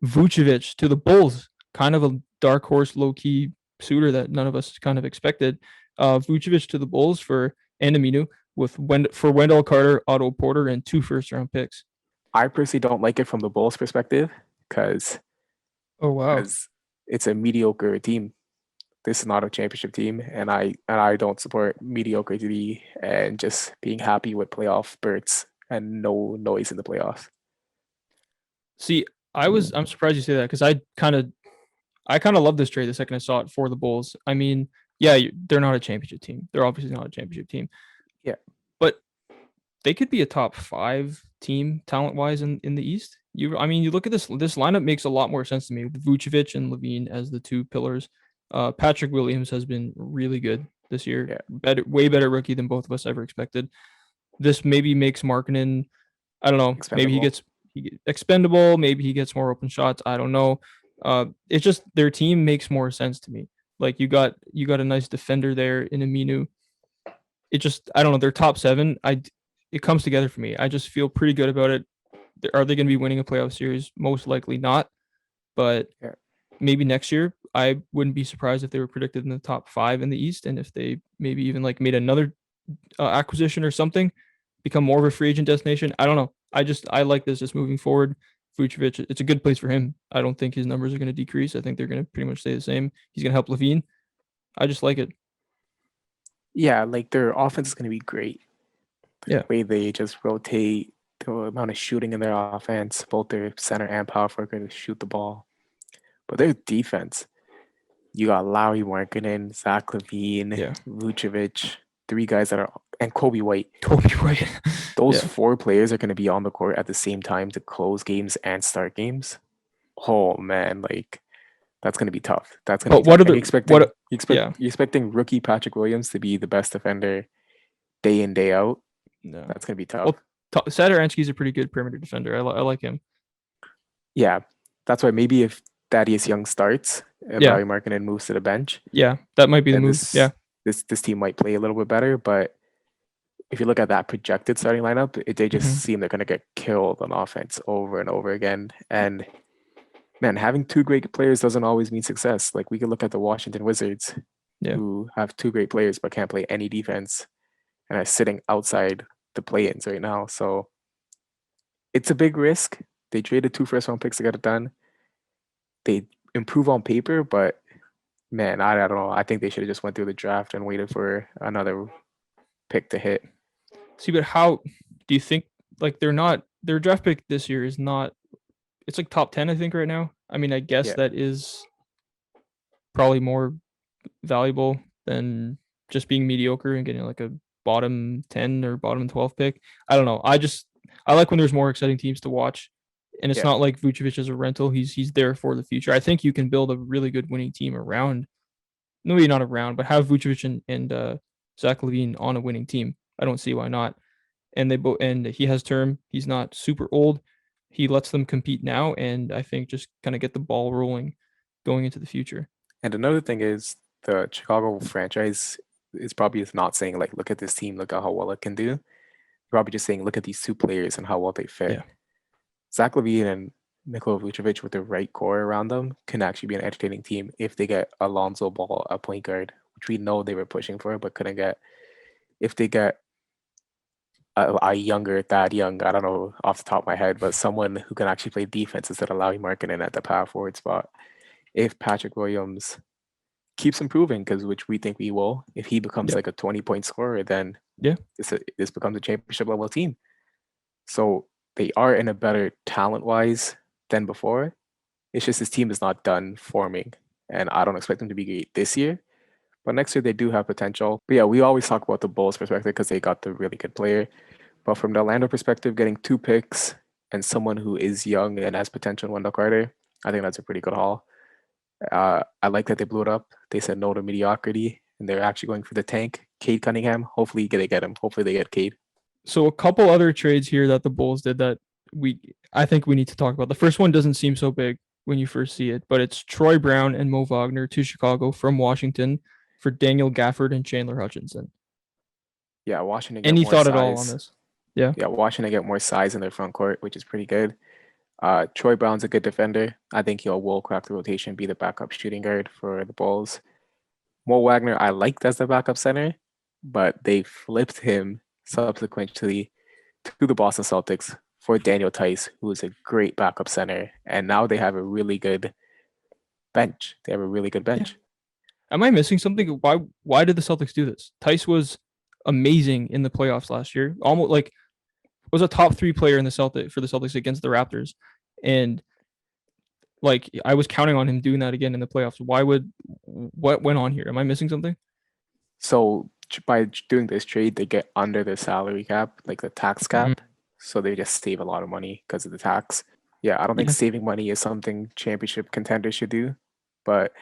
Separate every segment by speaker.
Speaker 1: Vucevic to the Bulls, kind of a dark horse, low key suitor that none of us kind of expected. Vucevic to the Bulls for Aminu with Wendell Carter, Otto Porter, and 2 first-round picks.
Speaker 2: I personally don't like it from the Bulls' perspective because
Speaker 1: Oh wow.
Speaker 2: because it's a mediocre team. This is not a championship team, and I don't support mediocrity and just being happy with playoff spurts and no noise in the playoffs.
Speaker 1: See, I'm surprised you say that because I kind of love this trade the second I saw it for the Bulls. I mean, yeah, they're not a championship team. They're obviously not a championship team,
Speaker 2: Yeah,
Speaker 1: but they could be a top 5 team talent wise in the East. I mean, you look at this lineup makes a lot more sense to me with Vucevic and LaVine as the 2 pillars. Patrick Williams has been really good this year.
Speaker 2: yeah,
Speaker 1: Way better rookie than both of us ever expected. This maybe makes Markkinen, I don't know, maybe
Speaker 2: expendable.
Speaker 1: he gets expendable, maybe he gets more open shots. I don't know. It's just their team makes more sense to me. Like you got a nice defender there in Aminu. It just I don't know. They're top 7. It comes together for me. I just feel pretty good about it. Are they going to be winning a playoff series? Most likely not, but
Speaker 2: Yeah,
Speaker 1: maybe next year. I wouldn't be surprised if they were predicted in the top 5 in the East, and if they maybe even like made another acquisition or something, become more of a free agent destination. I don't know. I like this just moving forward. Vucevic, it's a good place for him. I don't think his numbers are going to decrease. I think they're going to pretty much stay the same. He's going to help LaVine. I just like it.
Speaker 2: yeah. Like their offense is going to be great.
Speaker 1: Yeah.
Speaker 2: The way they just rotate, the amount of shooting in their offense, both their center and power forward going to shoot the ball. But their defense, you got Lowry Markkinen, Zach LaVine,
Speaker 1: Yeah.
Speaker 2: Vucevic, 3 guys that are, and Kobe White.
Speaker 1: Kobe White.
Speaker 2: Those
Speaker 1: Yeah.
Speaker 2: 4 players are going to be on the court at the same time to close games and start games. Oh man, like that's going to be tough. That's going to be
Speaker 1: But
Speaker 2: tough.
Speaker 1: what are
Speaker 2: And
Speaker 1: the what? Yeah.
Speaker 2: you expecting rookie Patrick Williams to be the best defender day in day out.
Speaker 1: No.
Speaker 2: That's going to be tough.
Speaker 1: Well, Satoransky's a pretty good perimeter defender. I like him.
Speaker 2: Yeah, that's why maybe if Thaddeus Young starts and
Speaker 1: Yeah.
Speaker 2: Larry Markkinen moves to the bench,
Speaker 1: Yeah. That might be the
Speaker 2: then
Speaker 1: move. Yeah.
Speaker 2: this team might play a little bit better. But if you look at that projected starting lineup, they just
Speaker 1: Mm-hmm.
Speaker 2: seem they're going to get killed on offense over and over again. And man, having 2 great players doesn't always mean success. Like we could look at the Washington Wizards,
Speaker 1: Yeah.
Speaker 2: who have 2 great players but can't play any defense and are sitting outside the play-ins right now. So it's a big risk. They traded 2 first-round picks to get it done. They improve on paper, but man, I don't know. I think they should have just went through the draft and waited for another pick to hit.
Speaker 1: See, but how do you think like their draft pick this year is not it's like top 10 I think right now. I mean, I guess
Speaker 2: Yeah,
Speaker 1: that is probably more valuable than just being mediocre and getting like a bottom 10 or bottom 12 pick. I don't know. I like when there's more exciting teams to watch. And it's
Speaker 2: yeah,
Speaker 1: not like Vucevic is a rental. He's there for the future. I think you can build a really good winning team around, maybe not around, but have Vucevic and Zach LaVine on a winning team. I don't see why not. And he has term. He's not super old. He lets them compete now, and I think just kind of get the ball rolling going into the future.
Speaker 2: and another thing is the Chicago franchise is probably just not saying like, look at this team, look at how well it can do. They're probably just saying, look at these 2 players and how well they fit.
Speaker 1: Yeah.
Speaker 2: Zach LaVine and Nikola Vucevic with the right core around them can actually be an entertaining team if they get Alonzo Ball, a point guard, which we know they were pushing for but couldn't get. If they get a younger Thad Young, I don't know off the top of my head, but someone who can actually play defense instead of Larry Markkinen at the power forward spot. If Patrick Williams keeps improving, because which we think we will, if he becomes
Speaker 1: Yeah.
Speaker 2: like a 20-point scorer, then
Speaker 1: Yeah.
Speaker 2: this becomes a championship level team. So they are in a better talent wise than before. It's just this team is not done forming, and I don't expect them to be great this year. But next year they do have potential. But yeah, we always talk about the Bulls perspective because they got the really good player. But from the Orlando perspective, getting 2 picks and someone who is young and has potential in Wendell Carter, I think that's a pretty good haul. I like that they blew it up. They said no to mediocrity, and they're actually going for the tank. Cade Cunningham. Hopefully they get him. Hopefully they get Cade.
Speaker 1: So a couple other trades here that the Bulls did that I think we need to talk about. The first one doesn't seem so big when you first see it, but it's Troy Brown and Mo Wagner to Chicago from Washington for Daniel Gafford and Chandler Hutchinson.
Speaker 2: Yeah, Washington get
Speaker 1: Any
Speaker 2: more
Speaker 1: thought at all on
Speaker 2: size.
Speaker 1: this? Yeah.
Speaker 2: Yeah, Washington get more size in their front court, which is pretty good. Troy Brown's a good defender. I think will crack the rotation, be the backup shooting guard for the Bulls. Mo Wagner, I liked as the backup center, but they flipped him subsequently to the Boston Celtics for Daniel Tice, who is a great backup center. And now they have a really good bench. They have a really good bench.
Speaker 1: Am I missing something? Why did the Celtics do this? Tice was amazing in the playoffs last year. Almost like was a top 3 player in the Celtics against the Raptors. And like I was counting on him doing that again in the playoffs. What went on here? Am I missing something?
Speaker 2: So by doing this trade, they get under the salary cap, like the tax cap.
Speaker 1: Mm-hmm.
Speaker 2: So they just save a lot of money because of the tax. Yeah, I don't think saving money is something championship contenders should do. But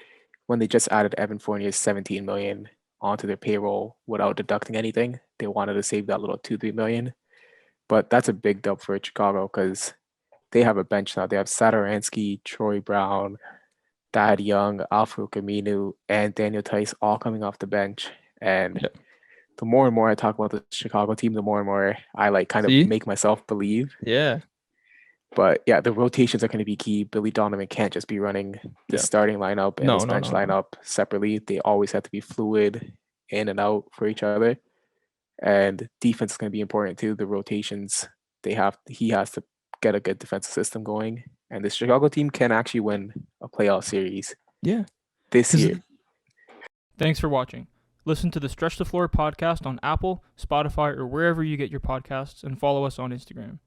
Speaker 2: when they just added Evan Fournier's 17 million onto their payroll without deducting anything, they wanted to save that little 2-3 million. But that's a big dub for Chicago because they have a bench now. They have Satoransky, Troy Brown, Thad Young, Al-Farouq Aminu, and Daniel Tice all coming off the bench. And the more and more I talk about the Chicago team, the more and more I make myself believe.
Speaker 1: Yeah.
Speaker 2: But yeah, the rotations are going to be key. Billy Donovan can't just be running the starting lineup and his bench lineup separately. They always have to be fluid in and out for each other. And defense is going to be important too. The rotations he has to get a good defensive system going. And the Chicago team can actually win a playoff series.
Speaker 1: Yeah.
Speaker 2: This year.
Speaker 1: Thanks for watching. Listen to the Stretch the Floor podcast on Apple, Spotify, or wherever you get your podcasts, and follow us on Instagram.